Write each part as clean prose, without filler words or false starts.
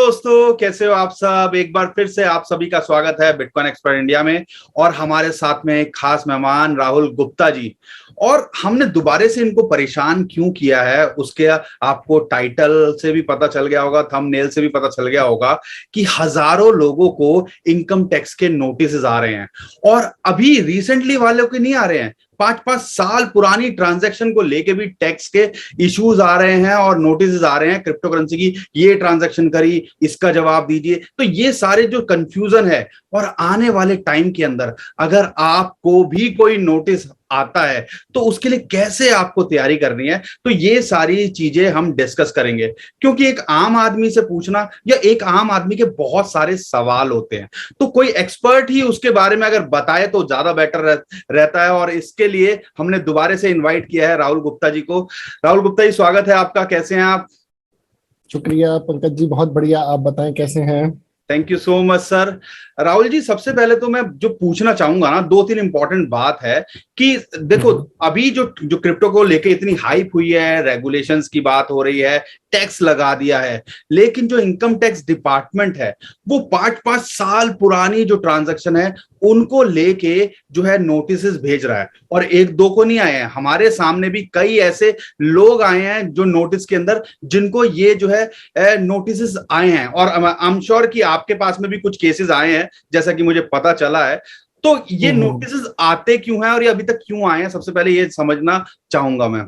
दोस्तों, कैसे हो आप सब। एक बार फिर से आप सभी का स्वागत है बिटकॉइन एक्सपर्ट इंडिया में। और हमारे साथ में एक खास मेहमान राहुल गुप्ता जी। और हमने दोबारा से इनको परेशान क्यों किया है, उसके आपको टाइटल से भी पता चल गया होगा, थंबनेल से भी पता चल गया होगा कि हजारों लोगों को इनकम टैक्स के नोटिस आ रहे हैं। और अभी रिसेंटली वालों के नहीं आ रहे हैं, 5-5 साल पुरानी ट्रांजैक्शन को लेके भी टैक्स के इश्यूज आ रहे हैं और नोटिस आ रहे हैं क्रिप्टो करेंसी की, ये ट्रांजैक्शन करी, इसका जवाब दीजिए। तो ये सारे जो कंफ्यूजन है, और आने वाले टाइम के अंदर अगर आपको भी कोई नोटिस आता है तो उसके लिए कैसे आपको तैयारी करनी है, तो ये सारी चीजें हम डिस्कस करेंगे। क्योंकि एक आम आदमी से पूछना या एक आम आदमी के बहुत सारे सवाल होते हैं, तो कोई एक्सपर्ट ही उसके बारे में अगर बताए तो ज्यादा बेटर रहता है। और इसके लिए हमने दोबारा से इनवाइट किया है राहुल गुप्ता जी को। राहुल गुप्ता जी, स्वागत है आपका। कैसे हैं आप? शुक्रिया पंकज जी, बहुत बढ़िया। आप बताएं कैसे हैं? Thank you so much sir. Rahul ji, सबसे पहले तो मैं जो पूछना चाहूंगा ना, 2-3 इंपॉर्टेंट बात है कि देखो, अभी जो जो क्रिप्टो को लेके इतनी हाइप हुई है, रेगुलेशंस की बात हो रही है, टैक्स लगा दिया है, लेकिन जो इनकम टैक्स डिपार्टमेंट है वो 5-5 साल पुरानी जो ट्रांजैक्शन है उनको लेके जो है नोटिस भेज रहा है। और एक दो को नहीं आए हैं, हमारे सामने भी कई ऐसे लोग आए हैं जो नोटिस के अंदर, जिनको ये जो है नोटिस आए हैं। और आई एम श्योर कि आपके पास में भी कुछ केसेस आए हैं, जैसा कि मुझे पता चला है। तो ये नोटिस आते क्यों हैं और ये अभी तक क्यों आए हैं, सबसे पहले ये समझना चाहूंगा मैं।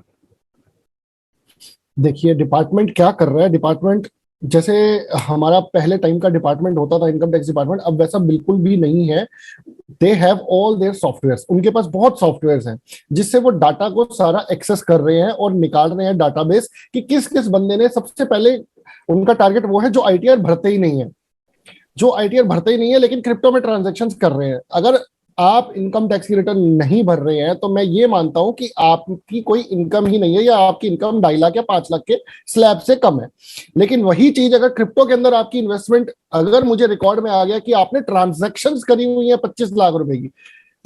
देखिए, डिपार्टमेंट क्या कर रहा है। डिपार्टमेंट जैसे हमारा पहले टाइम का डिपार्टमेंट होता था, इनकम टैक्स डिपार्टमेंट, अब वैसा बिल्कुल भी नहीं है। They have all their software, उनके पास बहुत सॉफ्टवेयर हैं जिससे वो डाटा को सारा एक्सेस कर रहे हैं और निकाल रहे हैं डाटाबेस कि किस किस बंदे ने सबसे पहले। उनका टारगेट वो है जो आईटीआर भरते ही नहीं है, जो आईटीआर भरते ही नहीं है लेकिन क्रिप्टो में ट्रांजेक्शन कर रहे हैं। अगर आप इनकम टैक्स की रिटर्न नहीं भर रहे हैं तो मैं ये मानता हूं कि आपकी कोई इनकम ही नहीं है, या आपकी इनकम 2.5 लाख या 5 लाख के स्लैब से कम है। लेकिन वही चीज अगर क्रिप्टो के अंदर आपकी इन्वेस्टमेंट, अगर मुझे रिकॉर्ड में आ गया कि आपने ट्रांजेक्शन करी हुई है 25 लाख रुपए की,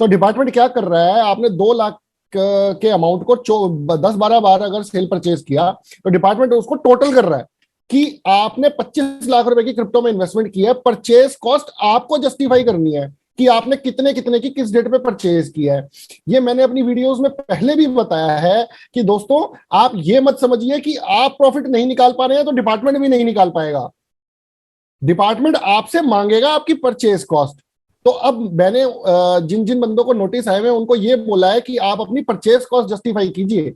तो डिपार्टमेंट क्या कर रहा है, आपने 2 लाख के अमाउंट को 10-12 बार अगर सेल परचेज किया तो डिपार्टमेंट उसको टोटल कर रहा है कि आपने 25 लाख रुपए की क्रिप्टो में इन्वेस्टमेंट किया है। परचेज कॉस्ट आपको जस्टिफाई करनी है कि आपने कितने कितने की किस डेट पे परचेज किया है। ये मैंने अपनी वीडियोस में पहले भी बताया है कि दोस्तों, आप ये मत समझिए कि आप प्रॉफिट नहीं निकाल पा रहे हैं तो डिपार्टमेंट भी नहीं निकाल पाएगा। डिपार्टमेंट आपसे मांगेगा आपकी परचेज कॉस्ट। तो अब मैंने जिन जिन बंदों को नोटिस आए हुए उनको ये बोला है कि आप अपनी परचेज कॉस्ट जस्टिफाई कीजिए।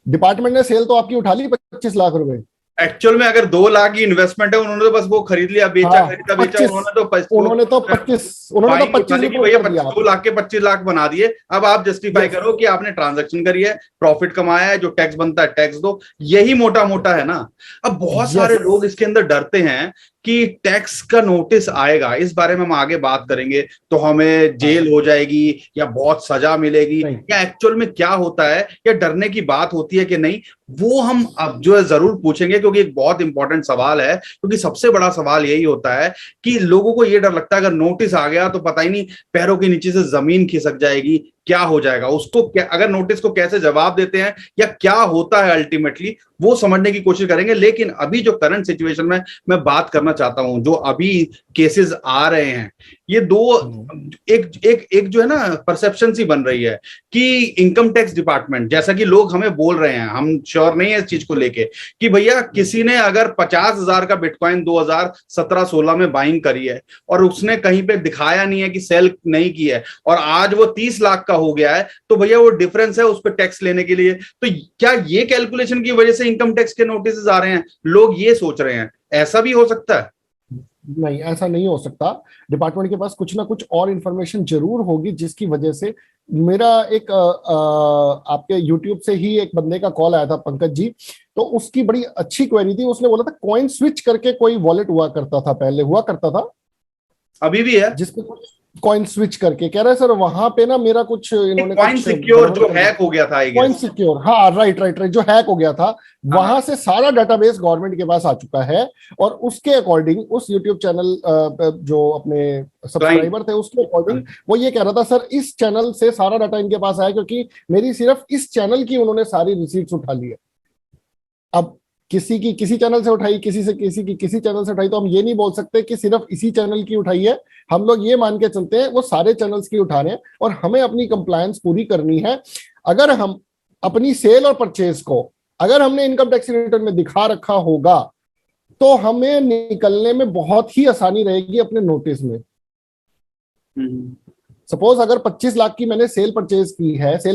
डिपार्टमेंट ने सेल तो आपकी उठा ली 25 लाख रुपए। एक्चुअल में अगर 2 लाख की इन्वेस्टमेंट है, उन्होंने तो बस वो खरीद लिया, बेचा, हाँ, खरीदा, बेचा, 25। उन्होंने तो 25 कि रिपोर्ट भैया कर दिया। 2 लाख के 25 लाख बना दिए। अब आप जस्टिफाई करो कि आपने ट्रांजैक्शन करी है, प्रॉफिट कमाया है, जो टैक्स बनता है टैक्स दो। यही मोटा मोटा है ना। अब बहुत सारे लोग इसके अंदर डरते हैं कि टैक्स का नोटिस आएगा, इस बारे में हम आगे बात करेंगे, तो हमें जेल हो जाएगी या बहुत सजा मिलेगी, या एक्चुअल में क्या होता है, या डरने की बात होती है कि नहीं, वो हम अब जो है जरूर पूछेंगे। क्योंकि एक बहुत इंपॉर्टेंट सवाल है, क्योंकि सबसे बड़ा सवाल यही होता है कि लोगों को ये डर लगता है अगर नोटिस आ गया तो पता ही नहीं, पैरों के नीचे से जमीन खिसक जाएगी, क्या हो जाएगा उसको, क्या अगर नोटिस को कैसे जवाब देते हैं या क्या होता है अल्टीमेटली, वो समझने की कोशिश करेंगे। लेकिन अभी जो करंट सिचुएशन में मैं बात करना चाहता हूं, जो अभी केसेस आ रहे हैं, ये दो एक एक एक जो है ना परसेप्शन सी बन रही है कि इनकम टैक्स डिपार्टमेंट, जैसा कि लोग हमें बोल रहे हैं, हम श्योर नहीं है इस चीज को लेके, कि भैया किसी ने अगर 50,000 का बिटकॉइन 2017-16 में बाइंग करी है और उसने कहीं पे दिखाया नहीं है कि सेल नहीं की है, और आज वो 30 लाख का हो गया है, तो भैया वो डिफरेंस है उस पर टैक्स लेने के लिए। तो क्या ये कैलकुलेशन की वजह से इनकम टैक्स के नोटिस आ रहे हैं? लोग ये सोच रहे हैं, ऐसा भी हो सकता है? नहीं, ऐसा नहीं हो सकता। डिपार्टमेंट के पास कुछ ना कुछ और इंफॉर्मेशन जरूर होगी जिसकी वजह से। मेरा एक आपके यूट्यूब से ही एक बंदे का कॉल आया था पंकज जी, तो उसकी बड़ी अच्छी क्वेरी थी। उसने बोला था कॉइन स्विच करके कोई वॉलेट हुआ करता था, पहले हुआ करता था, अभी भी है, जिसपे कुछ कॉइन स्विच करके कह रहा है सर वहां पे ना मेरा कुछ इन्होंने कॉइन कुछ सिक्योर जो हैक हो गया था, आई कॉइन गेस। सिक्योर, हाँ राइट राइट राइट, जो हैक हो गया था, वहां से सारा डाटाबेस गवर्नमेंट के पास आ चुका है। और उसके अकॉर्डिंग उस यूट्यूब चैनल जो अपने सब्सक्राइबर थे उसके अकॉर्डिंग वो ये कह रहा था सर इस चैनल से सारा डाटा इनके पास आया, क्योंकि मेरी सिर्फ इस चैनल की उन्होंने सारी रिसीट्स उठा ली है। अब किसी की किसी चैनल से उठाई, किसी से किसी की किसी चैनल से उठाई, तो हम ये नहीं बोल सकते कि सिर्फ इसी चैनल की उठाई है। हम लोग ये मान के चलते हैं वो सारे चैनल्स की उठा रहे हैं और हमें अपनी कंप्लायंस पूरी करनी है। अगर हम अपनी सेल और परचेज को अगर हमने इनकम टैक्स रिटर्न में दिखा रखा होगा तो हमें निकलने में बहुत ही आसानी रहेगी अपने नोटिस में। सपोज अगर 25 लाख की मैंने सेल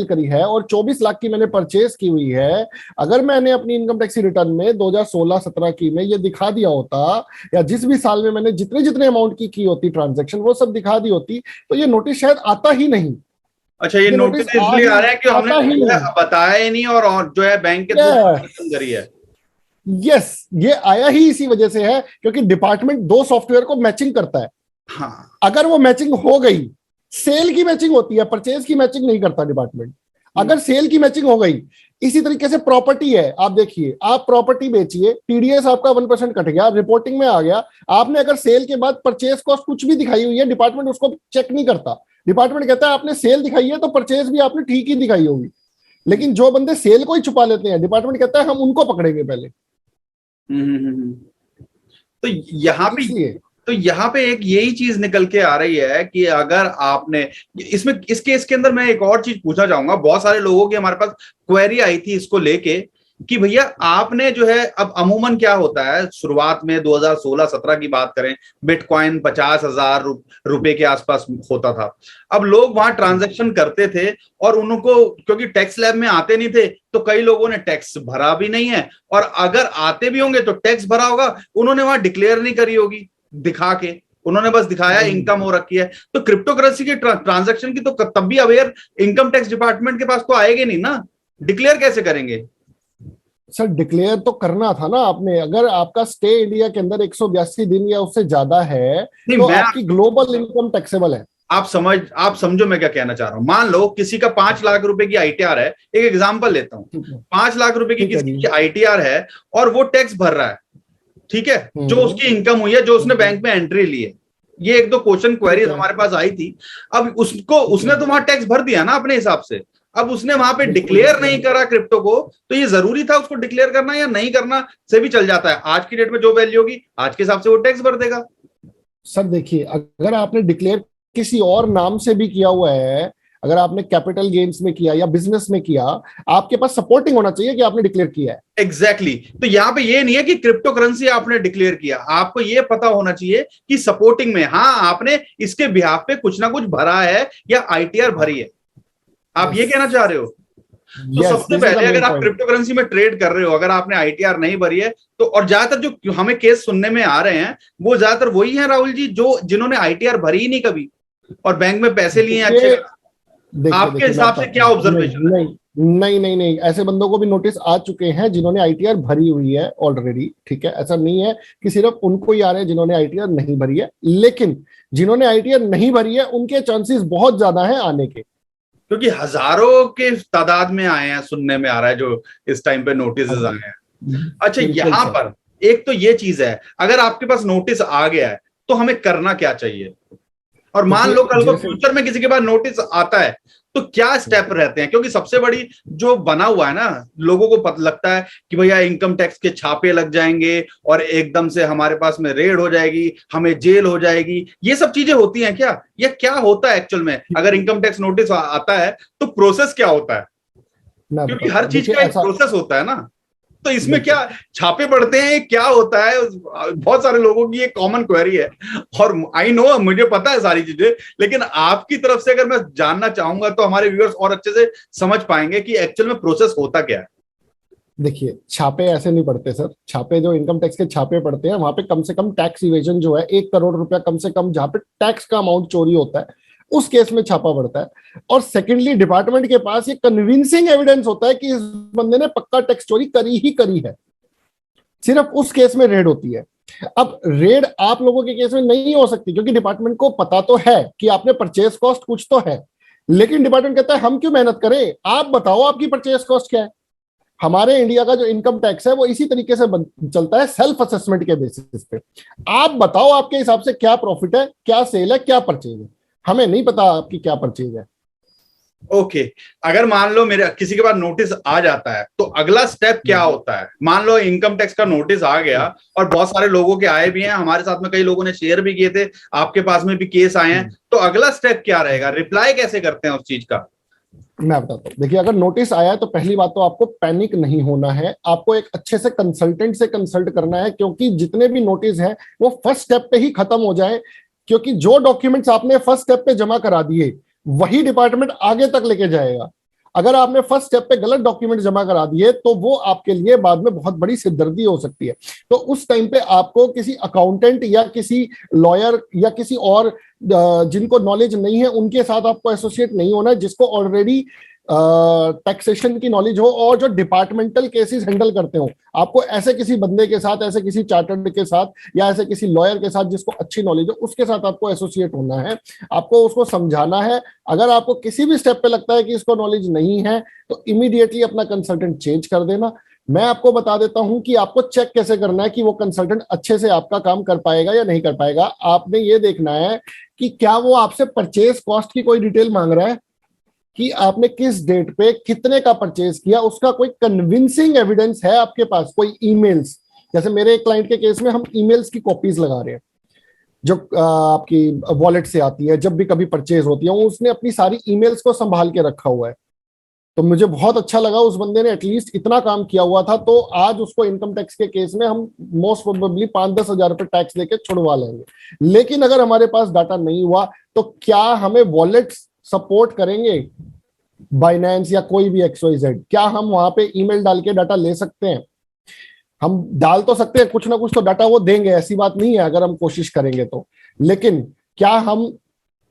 करी है और 24 लाख की मैंने परचेज की हुई है, अगर मैंने अपनी इनकम टैक्स रिटर्न में 2016-17 की में ये दिखा दिया होता, या जिस भी साल में मैंने जितने जितने अमाउंट की होती ट्रांजैक्शन वो सब दिखा दी होती, तो ये नोटिस शायद आता ही नहीं। अच्छा, ये नोटिस इसलिए आ रहा है कि हमने जो है बताया ही नहीं और जो है बैंक के थ्रू ट्रांजैक्शन करी है। यस, ये आया ही इसी वजह से है क्योंकि डिपार्टमेंट दो सॉफ्टवेयर को मैचिंग करता है। हाँ, अगर वो मैचिंग हो गई, सेल की मैचिंग होती है, परचेज की मैचिंग नहीं करता डिपार्टमेंट। अगर सेल की मैचिंग हो गई, इसी तरीके से प्रॉपर्टी है, आप देखिए, आप प्रॉपर्टी बेचिए, टीडीएस आपका 1% कट गया, रिपोर्टिंग में आ गया, आपने अगर सेल के बाद परचेज कॉस्ट कुछ भी दिखाई हुई है, डिपार्टमेंट उसको चेक नहीं करता। डिपार्टमेंट कहता है आपने सेल दिखाई है तो परचेज भी आपने ठीक ही दिखाई होगी। लेकिन जो बंदे सेल को ही छुपा लेते हैं, डिपार्टमेंट कहता है हम उनको पकड़ेंगे पहले। तो यहाँ पे एक यही चीज निकल के आ रही है कि अगर आपने इस केस के अंदर मैं एक और चीज पूछना चाहूंगा। बहुत सारे लोगों की हमारे पास क्वेरी आई थी इसको लेके कि भैया आपने जो है, अब अमूमन क्या होता है, शुरुआत में 2016-17 की बात करें, बिटकॉइन 50,000 रुपए के आसपास होता था। अब लोग वहां ट्रांजैक्शन करते थे और उनको क्योंकि टैक्स लैब में आते नहीं थे तो कई लोगों ने टैक्स भरा भी नहीं है, और अगर आते भी होंगे तो टैक्स भरा होगा, उन्होंने वहां डिक्लेयर नहीं करी होगी दिखा के, उन्होंने बस दिखाया इनकम हो रखी है। तो क्रिप्टो करेंसी की ट्रांजैक्शन की तो तब भी अवेयर इनकम टैक्स डिपार्टमेंट के पास तो आएगी नहीं ना, डिक्लेयर कैसे करेंगे? सर डिक्लेयर तो करना था ना आपने। अगर आपका स्टे इंडिया के अंदर 182 दिन या उससे ज्यादा है तो आपकी ग्लोबल इनकम टैक्सेबल है। आप समझो मैं क्या कहना चाह रहा हूं। मान लो किसी का 5 लाख रुपए की आईटीआर है, एक एग्जांपल लेता हूं, 5 लाख रुपए की किसी की आईटीआर है और वो टैक्स भर रहा है, ठीक है, जो उसकी इनकम हुई है, जो उसने बैंक में एंट्री ली है। ये एक दो क्वेश्चन क्वेरीज हमारे पास आई थी। अब उसने तो वहां टैक्स भर दिया ना अपने हिसाब से। अब उसने वहां पे डिक्लेयर नहीं करा क्रिप्टो को, तो ये जरूरी था उसको डिक्लेयर करना या नहीं करना से भी चल जाता है। आज की डेट में जो वैल्यू होगी आज के हिसाब से वो टैक्स भर देगा। सर देखिए, अगर आपने डिक्लेयर किसी और नाम से भी किया हुआ है, अगर आपने कैपिटल गेन्स में किया या बिजनेस में किया, आपके पास सपोर्टिंग होना चाहिए कि आपने डिक्लेयर किया है। एग्जैक्टली तो यहाँ पे ये नहीं है कि क्रिप्टो करेंसी आपने डिक्लेयर किया, आपको ये पता होना चाहिए कि सपोर्टिंग में हाँ आपने इसके बिहाफ पे कुछ ना कुछ भरा है या आईटीआर भरी है। आप ये कहना चाह रहे हो? तो सबसे पहले अगर आप क्रिप्टो करेंसी में ट्रेड कर रहे हो, अगर आपने आईटीआर नहीं भरी है तो, और ज्यादातर जो हमें केस सुनने में आ रहे हैं वो ज्यादातर वही है राहुल जी, जिन्होंने आईटीआर भरी ही नहीं कभी और बैंक में पैसे लिए अच्छे। आपके हिसाब से क्या ऑब्जर्वेशन है? नहीं, ऐसे बंदों को भी नोटिस आ चुके हैं जिन्होंने आईटीआर भरी हुई है ऑलरेडी, ठीक है। ऐसा नहीं है कि सिर्फ उनको ही आ रहे हैं जिन्होंने आईटीआर नहीं भरी है, लेकिन जिन्होंने आईटीआर नहीं भरी है उनके चांसेस बहुत ज्यादा है आने के, क्योंकि हजारों के तादाद में आए हैं, सुनने में आ रहा है जो इस टाइम पे नोटिस आए हैं। अच्छा, यहाँ पर एक तो ये चीज है, अगर आपके पास नोटिस आ गया है तो हमें करना क्या चाहिए? और मान लो कल को फ्यूचर में किसी के पास नोटिस आता है तो क्या स्टेप रहते हैं? क्योंकि सबसे बड़ी जो बना हुआ है ना, लोगों को पता लगता है कि भैया इनकम टैक्स के छापे लग जाएंगे और एकदम से हमारे पास में रेड हो जाएगी, हमें जेल हो जाएगी। ये सब चीजें होती हैं क्या? ये क्या होता है एक्चुअल में? अगर इनकम टैक्स नोटिस आता है तो प्रोसेस क्या होता है? क्योंकि हर चीज का एक प्रोसेस होता है ना, तो इसमें क्या छापे पड़ते हैं, क्या होता है? बहुत सारे लोगों की ये कॉमन क्वेरी है और आई नो, मुझे पता है सारी चीजें, लेकिन आपकी तरफ से अगर मैं जानना चाहूंगा तो हमारे व्यूअर्स और अच्छे से समझ पाएंगे कि एक्चुअल में प्रोसेस होता क्या है। देखिए, छापे ऐसे नहीं पड़ते सर। छापे जो इनकम टैक्स के छापे पड़ते हैं वहां पे कम से कम टैक्स इवेजन जो है 1 करोड़ रुपया कम से कम, जहां पे टैक्स का अमाउंट चोरी होता है, उस केस में छापा पड़ता है। और सेकेंडली डिपार्टमेंट के पास ये कन्विंसिंग एविडेंस होता है कि इस बंदे ने पक्का टैक्स चोरी करी ही करी है, सिर्फ उस केस में रेड होती है। अब रेड आप लोगों के केस में नहीं हो सकती क्योंकि डिपार्टमेंट को पता तो है कि आपने परचेज कॉस्ट कुछ तो है, लेकिन डिपार्टमेंट कहता है हम क्यों मेहनत करें, आप बताओ आपकी परचेज कॉस्ट क्या है। हमारे इंडिया का जो इनकम टैक्स है वो इसी तरीके से चलता है, सेल्फ असेसमेंट के बेसिस पे। आप बताओ आपके हिसाब से क्या प्रॉफिट है, क्या सेल है, क्या परचेज है। हमें नहीं पता आपकी क्या परचेज है। ओके। अगर मान लो मेरे किसी के पास नोटिस आ जाता है तो अगला स्टेप क्या होता है? मान लो इनकम टैक्स का नोटिस आ गया और बहुत सारे लोगों के आए भी हैं, हमारे साथ में कई लोगों ने शेयर भी किए थे, आपके पास में भी केस आए हैं, तो अगला स्टेप क्या रहेगा? रिप्लाई कैसे करते हैं उस चीज का? मैं बताता हूँ। देखिए, अगर नोटिस आया है तो पहली बात तो आपको पैनिक नहीं होना है, आपको एक अच्छे से कंसल्टेंट से कंसल्ट करना है, क्योंकि जितने भी नोटिस है वो फर्स्ट स्टेप पे ही खत्म हो जाए, क्योंकि जो डॉक्यूमेंट्स आपने फर्स्ट स्टेप पे जमा करा दिए वही डिपार्टमेंट आगे तक लेके जाएगा। अगर आपने फर्स्ट स्टेप पे गलत डॉक्यूमेंट जमा करा दिए तो वो आपके लिए बाद में बहुत बड़ी सिरदर्दी हो सकती है। तो उस टाइम पे आपको किसी अकाउंटेंट या किसी लॉयर या किसी और जिनको नॉलेज नहीं है उनके साथ आपको एसोसिएट नहीं होना है, जिसको ऑलरेडी टैक्सेशन की नॉलेज हो और जो डिपार्टमेंटल केसेस हैंडल करते हो। आपको ऐसे किसी बंदे के साथ, ऐसे किसी चार्टर्ड के साथ या ऐसे किसी लॉयर के साथ जिसको अच्छी नॉलेज हो, उसके साथ आपको एसोसिएट होना है, आपको उसको समझाना है। अगर आपको किसी भी स्टेप पे लगता है कि इसको नॉलेज नहीं है तो इमीडिएटली अपना कंसल्टेंट चेंज कर देना। मैं आपको बता देता हूं कि आपको चेक कैसे करना है कि वो कंसल्टेंट अच्छे से आपका काम कर पाएगा या नहीं कर पाएगा। आपने ये देखना है कि क्या वो आपसे परचेज कॉस्ट की कोई डिटेल मांग रहा है, कि आपने किस डेट पे कितने का परचेज किया, उसका कोई कन्विंसिंग एविडेंस है आपके पास, कोई ईमेल्स। जैसे मेरे एक क्लाइंट के केस में हम ईमेल्स की कॉपीज लगा रहे हैं जो आपकी वॉलेट से आती है, जब भी कभी परचेज होती है उसने अपनी सारी ईमेल्स को संभाल के रखा हुआ है। तो मुझे बहुत अच्छा लगा, उस बंदे ने एटलीस्ट इतना काम किया हुआ था। तो आज उसको इनकम टैक्स के केस में हम मोस्ट प्रोबेबली 5-10 हजार रुपए टैक्स देके छुड़वा लेंगे। लेकिन अगर हमारे पास डाटा नहीं हुआ तो क्या हमें वॉलेट सपोर्ट करेंगे? बाइनेंस या कोई भी XYZ, क्या हम वहां पे ईमेल डाल के डाटा ले सकते हैं? हम डाल तो सकते हैं, कुछ ना कुछ तो डाटा वो देंगे, ऐसी बात नहीं है अगर हम कोशिश करेंगे तो। लेकिन क्या हम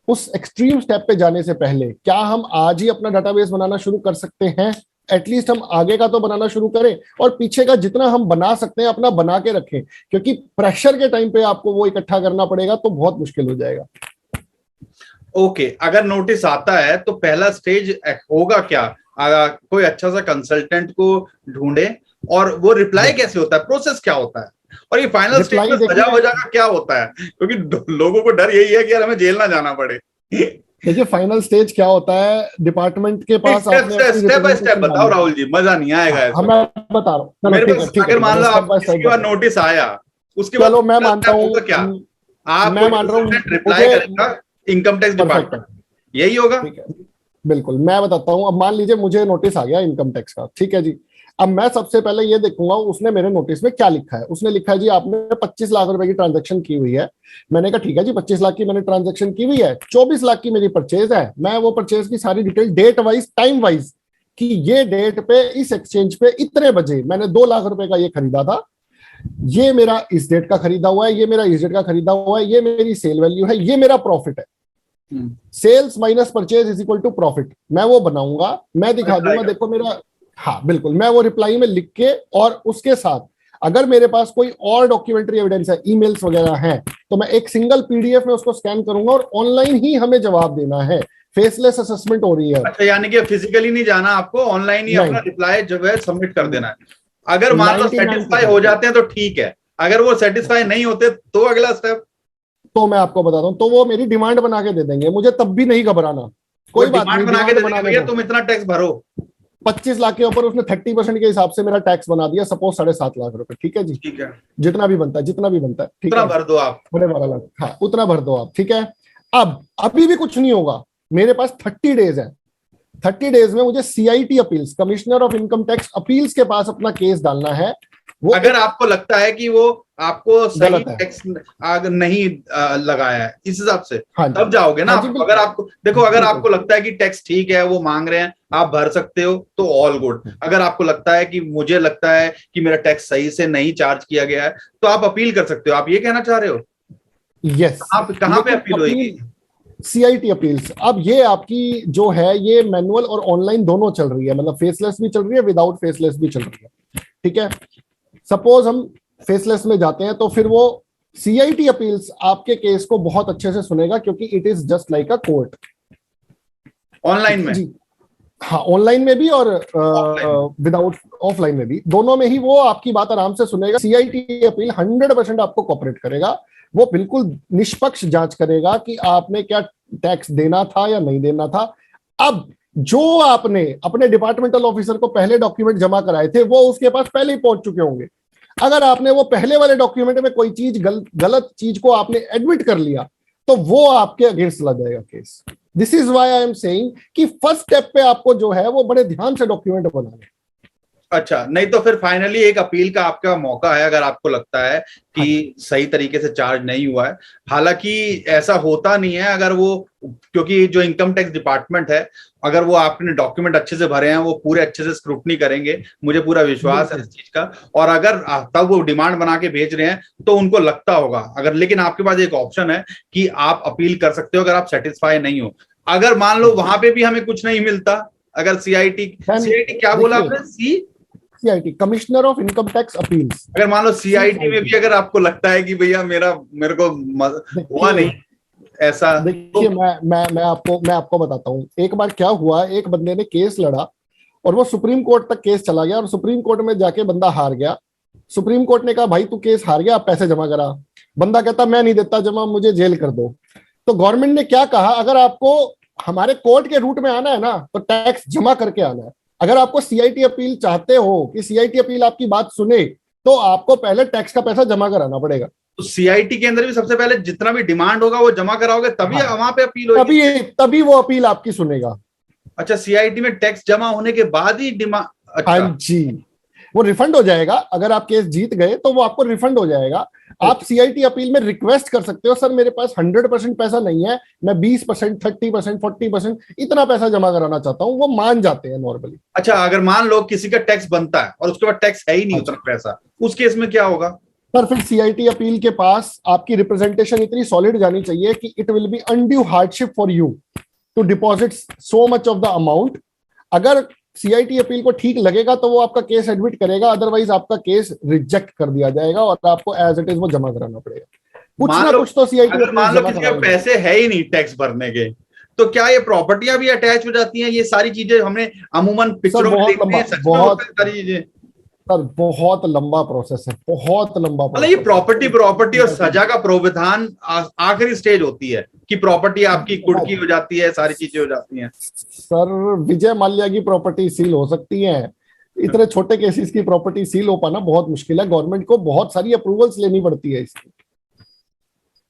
उस एक्सट्रीम स्टेप पे जाने से पहले क्या हम आज ही अपना डाटाबेस बनाना शुरू कर सकते हैं? एटलीस्ट हम आगे का तो बनाना शुरू करें और पीछे का जितना हम बना सकते हैं अपना बना के रखें, क्योंकि प्रेशर के टाइम पे आपको वो इकट्ठा करना पड़ेगा तो बहुत मुश्किल हो जाएगा। ओके। अगर नोटिस आता है तो पहला स्टेज होगा क्या? कोई अच्छा सा कंसल्टेंट को ढूंढे, और वो रिप्लाई कैसे होता है, प्रोसेस क्या होता है, और ये फाइनल स्टेज में सजा वजा का क्या होता है? क्योंकि लोगों को डर यही है कि यार हमें जेल ना जाना पड़े। देखिए, फाइनल स्टेज क्या होता है, डिपार्टमेंट के पास स्टेप बाय स्टेप बताओ राहुल जी, मजा नहीं आएगा ऐसे। मैं बता रहा हूँ, मेरे पास अगर मान लो आप किसी के बाद नोटिस आया, उसके बाद चलो मैं मानता हूँ क्या आप मैं मान रहा हूँ रिप्लाई करेगा इनकम टैक्स डिपार्टमेंट, यही होगा? ठीक है, बिल्कुल मैं बताता हूँ। अब मान लीजिए मुझे नोटिस आ गया इनकम टैक्स का, ठीक है जी। अब मैं सबसे पहले ये देखूंगा उसने मेरे नोटिस में क्या लिखा है। उसने लिखा है जी आपने 25 लाख रुपए की ट्रांजैक्शन की हुई है। मैंने कहा ठीक है जी, 25 लाख की मैंने ट्रांजैक्शन की हुई है, 24 लाख की मेरी परचेज है। मैं वो परचेज की सारी detail date wise, time wise, कि ये डेट पे इस एक्सचेंज पे इतने बजे मैंने 2 लाख रुपए का ये खरीदा था, ये मेरा इस डेट का खरीदा हुआ है, ये मेरा इस डेट का खरीदा हुआ है, ये मेरी सेल वैल्यू है, ये मेरा प्रॉफिट है। Sales minus purchase is equal to profit. मैं वो बनाऊंगा, मैं दिखा दूंगा, देखो मेरा, हाँ बिल्कुल, मैं वो रिप्लाई में लिख के, और उसके साथ अगर मेरे पास कोई और डॉक्यूमेंट्री एविडेंस है, ईमेल्स वगैरह हैं, तो मैं एक सिंगल PDF में उसको स्कैन करूंगा और ऑनलाइन ही हमें जवाब देना है। फेसलेस असेसमेंट हो रही है। अच्छा, यानी कि फिजिकली नहीं जाना आपको, ऑनलाइन ही अपना रिप्लाई जो है सबमिट कर देना है। अगर मान लो सेटिस्फाई हो जाते हैं तो ठीक है, अगर वो सेटिस्फाई नहीं होते तो अगला स्टेप? तो मैं आपको बताता हूँ, तो वो मेरी डिमांड बना के दे देंगे, मुझे तब भी नहीं घबराना, कोई बात नहीं, बना के दे देंगे भैया तुम इतना टैक्स भरो। 25 लाख के ऊपर उसने 30% के हिसाब से मेरा टैक्स बना दिया, सपोज 7.5 लाख रुपए, ठीक है जी, ठीक है, जितना भी बनता है, जितना भी बनता है, ठीक है, भर दो आप, 12.5 लाख, हाँ उतना भर दो आप, ठीक है। अब अभी भी कुछ नहीं होगा, मेरे पास 30 डेज है। 30 डेज में मुझे CIT appeals, commissioner of income tax appeals के पास अपना केस डालना है। वो अगर आपको लगता है कि वो आपको सही टैक्स नहीं लगाया है इस हिसाब से, हाँ तब जाओगे ना। हाँ, अगर आपको देखो, अगर आपको लगता है कि टैक्स ठीक है, वो मांग रहे हैं, आप भर सकते हो, तो ऑल गुड। अगर आपको लगता है कि मुझे लगता है कि मेरा टैक्स सही से नहीं चार्ज किया गया है, तो आप अपील कर सकते हो। आप ये कहना चाह रहे हो? यस। आप कहाँ पे अपील होगी? CIT appeals. अब ये आपकी जो है, ये मैनुअल और ऑनलाइन दोनों चल रही है, मतलब फेसलेस भी चल रही है, विदाउट फेसलेस भी चल रही है, ठीक है। सपोज हम फेसलेस में जाते हैं तो फिर वो CIT अपील्स आपके केस को बहुत अच्छे से सुनेगा, क्योंकि it is just like a court. Online में जी हाँ, ऑनलाइन में भी और विदाउट ऑफलाइन में भी, दोनों में ही वो आपकी बात आराम से सुनेगा। CIT अपील 100% आपको कोऑपरेट करेगा, वो बिल्कुल निष्पक्ष जांच करेगा कि आपने क्या टैक्स देना था या नहीं देना था। अब जो आपने अपने डिपार्टमेंटल ऑफिसर को पहले डॉक्यूमेंट जमा कराए थे वो उसके पास पहले ही पहुंच चुके होंगे। अगर आपने वो पहले वाले डॉक्यूमेंट में कोई चीज गलत चीज को आपने एडमिट कर लिया तो वो आपके अगेंस्ट लग जाएगा case. This is why I am saying कि फर्स्ट स्टेप पे आपको जो है वो बड़े ध्यान से डॉक्यूमेंट बनाने। अच्छा, नहीं तो फिर फाइनली एक अपील का आपका मौका है अगर आपको लगता है कि सही तरीके से चार्ज नहीं हुआ है। हालांकि ऐसा होता नहीं है, अगर वो, क्योंकि जो इनकम टैक्स डिपार्टमेंट है, अगर वो आपने डॉक्यूमेंट अच्छे से भरे हैं, वो पूरे अच्छे से स्क्रूटनी करेंगे, मुझे पूरा विश्वास है इस चीज का। और अगर तब वो डिमांड बना के भेज रहे हैं तो उनको लगता होगा। अगर, लेकिन आपके पास एक ऑप्शन है कि आप अपील कर सकते हो अगर आप सेटिस्फाई नहीं हो। अगर मान लो वहां पे भी हमें कुछ नहीं मिलता, अगर सीआईटी क्या बोला आपने, CIT commissioner of income tax appeals, अगर मान लो सीआईटी में भी अगर आपको लगता है कि भैया मेरे को हुआ नहीं ऐसा, देखिए मैं आपको बताता हूँ। एक बार क्या हुआ, एक बंदे ने केस लड़ा और वो सुप्रीम कोर्ट तक केस चला गया और सुप्रीम कोर्ट में जाके बंदा हार गया। सुप्रीम कोर्ट ने कहा भाई तू केस हार गया, पैसे जमा करा। बंदा कहता मैं नहीं देता जमा, मुझे जेल कर दो। तो गवर्नमेंट ने क्या कहा, अगर आपको हमारे कोर्ट के रूट में आना है ना तो टैक्स जमा करके आना है। अगर आपको सीआईटी अपील चाहते हो कि सीआईटी अपील आपकी बात सुने तो आपको पहले टैक्स का पैसा जमा कराना पड़ेगा। तो सीआईटी के अंदर भी सबसे पहले जितना भी डिमांड होगा वो जमा कराओगे, तभी वहां पे अपील होगी, तभी वो अपील आपकी सुनेगा। अच्छा, सीआईटी में टैक्स जमा होने के बाद ही डिमांड, अच्छा। हाँ जी, वो रिफंड हो जाएगा। अगर आप केस जीत गए तो वो आपको रिफंड हो जाएगा। आप सीआईटी अपील में रिक्वेस्ट कर सकते हो, सर मेरे पास 100% पैसा नहीं है, मैं 20%, 30%, 40% इतना पैसा जमा कराना चाहता हूँ। वो मान जाते हैं नॉर्मली। अच्छा, अगर मान लो किसी का टैक्स बनता है और उसके बाद टैक्स है ही नहीं उतना पैसा, उस केस में क्या होगा? सर फिर सीआईटी अपील के पास आपकी रिप्रेजेंटेशन इतनी सॉलिड जानी चाहिए कि it will be undue hardship for you to deposit so much of the amount. अगर सीआईटी अपील को ठीक लगेगा तो वो आपका केस एडमिट करेगा, अदरवाइज आपका केस रिजेक्ट कर दिया जाएगा और आपको एज इट इज वो जमा कराना पड़ेगा। कुछ ना कुछ तो सीआईटी मान लो किसी के पैसे है ही नहीं टैक्स भरने के, तो क्या ये प्रॉपर्टियां भी अटैच हो जाती हैं? ये सारी चीजें हमने अमूमन पिक्चरों में देखते हैं, सच में होता है सारी चीजें? सर बहुत लंबा प्रोसेस है, बहुत लंबा मतलब ये प्रॉपर्टी और सजा का प्रावधान आखिरी स्टेज होती है कि प्रॉपर्टी आपकी कुर्की हो जाती है, सारी चीजें हो जाती हैं। सर विजय माल्या की प्रॉपर्टी सील हो सकती है, इतने छोटे केसेस की प्रॉपर्टी सील हो पाना बहुत मुश्किल है। गवर्नमेंट को बहुत सारी अप्रूवल्स लेनी पड़ती है इसकी,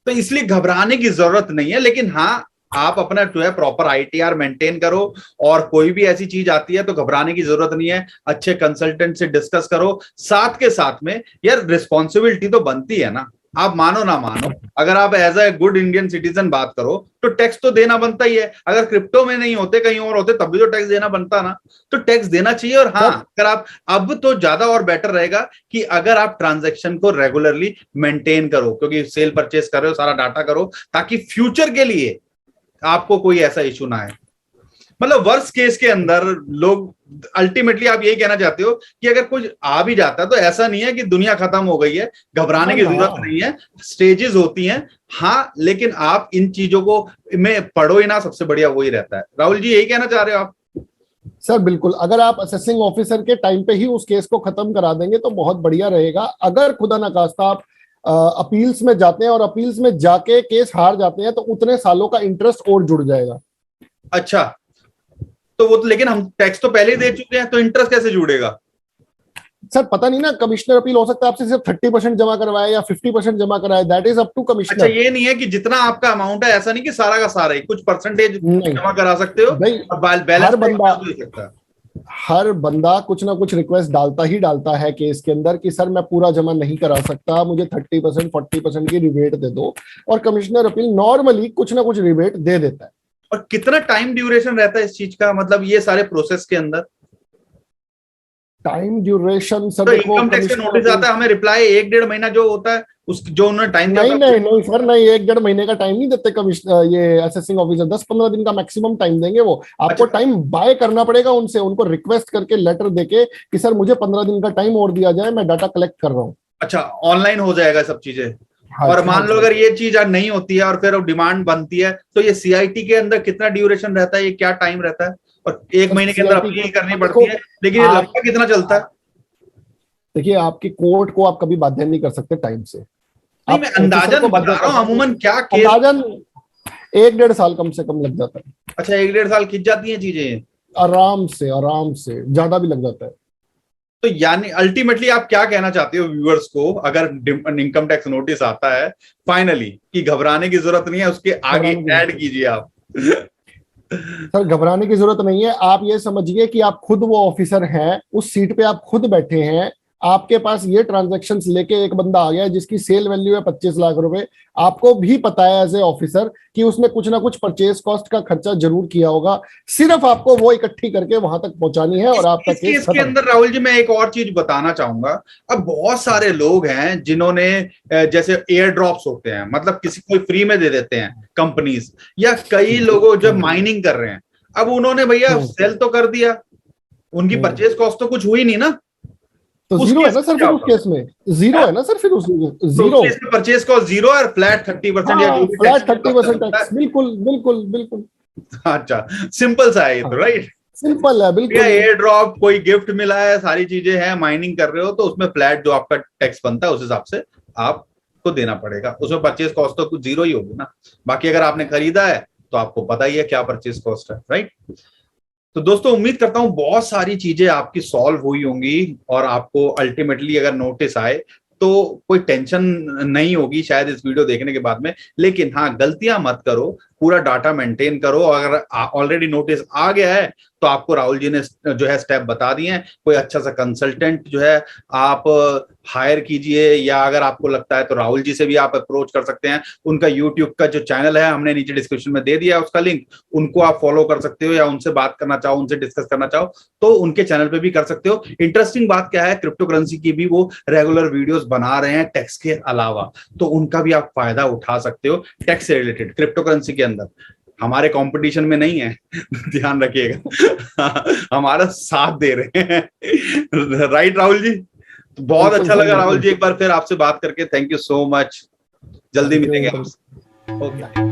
तो इसलिए घबराने की जरूरत नहीं है। लेकिन हाँ, आप अपना जो है प्रॉपर आईटीआर मेंटेन करो, और कोई भी ऐसी चीज आती है तो घबराने की जरूरत नहीं है। अच्छे कंसल्टेंट से डिस्कस करो। साथ के साथ में यार रिस्पॉन्सिबिलिटी तो बनती है ना, आप मानो ना मानो, अगर आप as a good Indian citizen बात करो तो टैक्स तो देना बनता ही है। अगर क्रिप्टो में नहीं होते, कहीं और होते, तब भी तो टैक्स देना बनता ना, तो टैक्स देना चाहिए। और हाँ, अगर आप, अब तो ज्यादा और बेटर रहेगा कि अगर आप ट्रांजैक्शन को रेगुलरली मेंटेन करो, क्योंकि सेल परचेज कर रहे हो, सारा डाटा करो, ताकि फ्यूचर के लिए आपको कोई ऐसा इशू ना है। मतलब वर्स्ट केस के अंदर लोग अल्टीमेटली आप यही कहना चाहते हो कि अगर कुछ आ भी जाता है तो ऐसा नहीं है कि दुनिया खत्म हो गई है, घबराने की जरूरत नहीं है। स्टेजेस होती हैं, हाँ, लेकिन आप इन चीजों को में पढ़ो ही ना, सबसे बढ़िया वही रहता है। राहुल जी, यही कहना चाह रहे हो आप? सर बिल्कुल, अगर आप असेसिंग ऑफिसर के टाइम पे ही उस केस को खत्म करा देंगे तो बहुत बढ़िया रहेगा। अगर खुदा ना खास्ता आप अपील्स में जाते हैं और अपील्स में जाके केस हार जाते हैं तो उतने सालों का इंटरेस्ट और जुड़ जाएगा। अच्छा, तो वो तो, लेकिन हम टैक्स तो पहले ही दे चुके हैं, तो इंटरेस्ट कैसे जुड़ेगा? सर पता नहीं ना, कमिश्नर अपील हो सकता है आपसे सिर्फ 30% जमा करवाए या 50% जमा कराए, that is up to commissioner. अच्छा, ये नहीं है कि जितना आपका अमाउंट है, ऐसा नहीं कि सारा का सारा ही, कुछ परसेंटेज जमा करा सकते हो और बैलेंस। हर बंदा कुछ ना कुछ रिक्वेस्ट डालता ही डालता है केस के अंदर कि सर मैं पूरा जमा नहीं करा सकता, मुझे 30%, 40% की रिबेट दे दो, और कमिश्नर अपील नॉर्मली कुछ ना कुछ रिबेट दे देता है। और कितना टाइम ड्यूरेशन रहता है इस चीज का, मतलब ये सारे प्रोसेस के अंदर? टाइम ड्यूरेशन सर, तो इनकम टैक्स का नोटिस आता है, हमें रिप्लाई 1-1.5 महीना जो होता है, उस जो उन्होंने टाइम दिया। नहीं सर, नहीं 1-1.5 महीने का टाइम नहीं देते कमिश्नर, ये असेसिंग ऑफिसर 10-15 दिन का मैक्सिमम टाइम देंगे। वो आपको टाइम बाय करना पड़ेगा उनसे, उनको रिक्वेस्ट करके लेटर देके कि सर मुझे 15 दिन का टाइम और दिया जाए, मैं डाटा कलेक्ट कर रहा हूँ। अच्छा, ऑनलाइन हो जाएगा सब चीजें? और मान लो अगर ये चीज नहीं होती है और फिर डिमांड बनती है, तो ये सीआईटी के अंदर कितना ड्यूरेशन रहता है, ये क्या टाइम रहता है? और 1 महीने के अंदर अपील करनी पड़ती है, लेकिन ये लंबा कितना चलता है? देखिए, आपकी कोर्ट को आप कभी बाध्य नहीं कर सकते टाइम से। नहीं, मैं अंदाजन बता रहा हूँ, अमूमन क्या केस, अंदाजन 1-1.5 साल कम से कम लग जाता है। अच्छा, 1-1.5 साल खिंच जाती हैं चीजें। आराम से ज्यादा भी लग जाता है। तो यानी अल्टीमेटली आप क्या कहना चाहते हो व्यूअर्स को, अगर इनकम टैक्स नोटिस आता है फाइनली, कि घबराने की जरूरत नहीं है, उसके आगे ऐड कीजिए आप। सर घबराने की जरूरत नहीं है। आप ये समझिए कि आप खुद वो ऑफिसर हैं, उस सीट पे आप खुद बैठे हैं, आपके पास ये ट्रांजैक्शंस लेके एक बंदा आ गया जिसकी सेल वैल्यू है 25 लाख रुपए। आपको भी पता है एज ए ऑफिसर कि उसने कुछ ना कुछ परचेज कॉस्ट का खर्चा जरूर किया होगा, सिर्फ आपको वो इकट्ठी करके वहां तक पहुंचानी है और आपका इस केस केस के खत्म। अंदर राहुल जी मैं एक और चीज बताना चाहूंगा। अब बहुत सारे लोग हैं जिन्होंने जैसे एयर ड्रॉप्स होते हैं, मतलब किसी को फ्री में दे देते हैं कंपनीज, या कई लोगों जो माइनिंग कर रहे हैं, अब उन्होंने भैया सेल तो कर दिया, उनकी परचेज कॉस्ट तो कुछ हुई नहीं ना, तो उस जीरो है केस ना में सर, क्या फिर उस होगा? केस में जीरो है ना सर, फिर उस तो जीरो। उस परचेज कॉस्ट जीरो और फ्लैट 30% या जो भी टैक्स फ्लैट 30% टैक्स, बिल्कुल बिल्कुल बिल्कुल। अच्छा, सिंपल सा है ये हाँ, तो, राइट। सिंपल है या बिल्कुल। एयर ड्रॉप, कोई गिफ्ट मिला है, सारी चीजें हैं, माइनिंग कर रहे हो, तो उसमें फ्लैट जो आपका टैक्स बनता है उस हिसाब से आपको देना पड़ेगा, उसमें परचेज कॉस्ट तो कुछ जीरो ही होगी ना। बाकी अगर आपने खरीदा है तो आपको पता ही है क्या परचेज कॉस्ट है, राइट। तो दोस्तों उम्मीद करता हूं बहुत सारी चीजें आपकी सॉल्व हुई होंगी, और आपको अल्टीमेटली अगर नोटिस आए तो कोई टेंशन नहीं होगी शायद इस वीडियो देखने के बाद में। लेकिन हाँ, गलतियां मत करो, पूरा डाटा मेंटेन करो। अगर ऑलरेडी नोटिस आ गया है तो आपको राहुल जी ने जो है स्टेप बता दिए हैं। कोई अच्छा सा कंसल्टेंट जो है आप हायर कीजिए, या अगर आपको लगता है तो राहुल जी से भी आप अप्रोच कर सकते हैं। उनका यूट्यूब का जो चैनल है हमने नीचे डिस्क्रिप्शन में दे दिया है उसका लिंक, उनको आप फॉलो कर सकते हो, या उनसे बात करना चाहो, उनसे डिस्कस करना चाहो तो उनके चैनल पे भी कर सकते हो। इंटरेस्टिंग बात क्या है, क्रिप्टो करेंसी की भी वो रेगुलर वीडियोस बना रहे हैं टैक्स के अलावा, तो उनका भी आप फायदा उठा सकते हो टैक्स से रिलेटेड क्रिप्टो करेंसी के अंदर। हमारे कंपटीशन में नहीं है ध्यान रखिएगा हमारा साथ दे रहे हैं राइट राहुल जी। तो बहुत बिल्कुल अच्छा सर लगा राहुल बिल्कुल। जी एक बार फिर आपसे बात करके, थैंक यू सो मच। जल्दी थैंक यू मिलेंगे वेलकम। आपसे। ओके।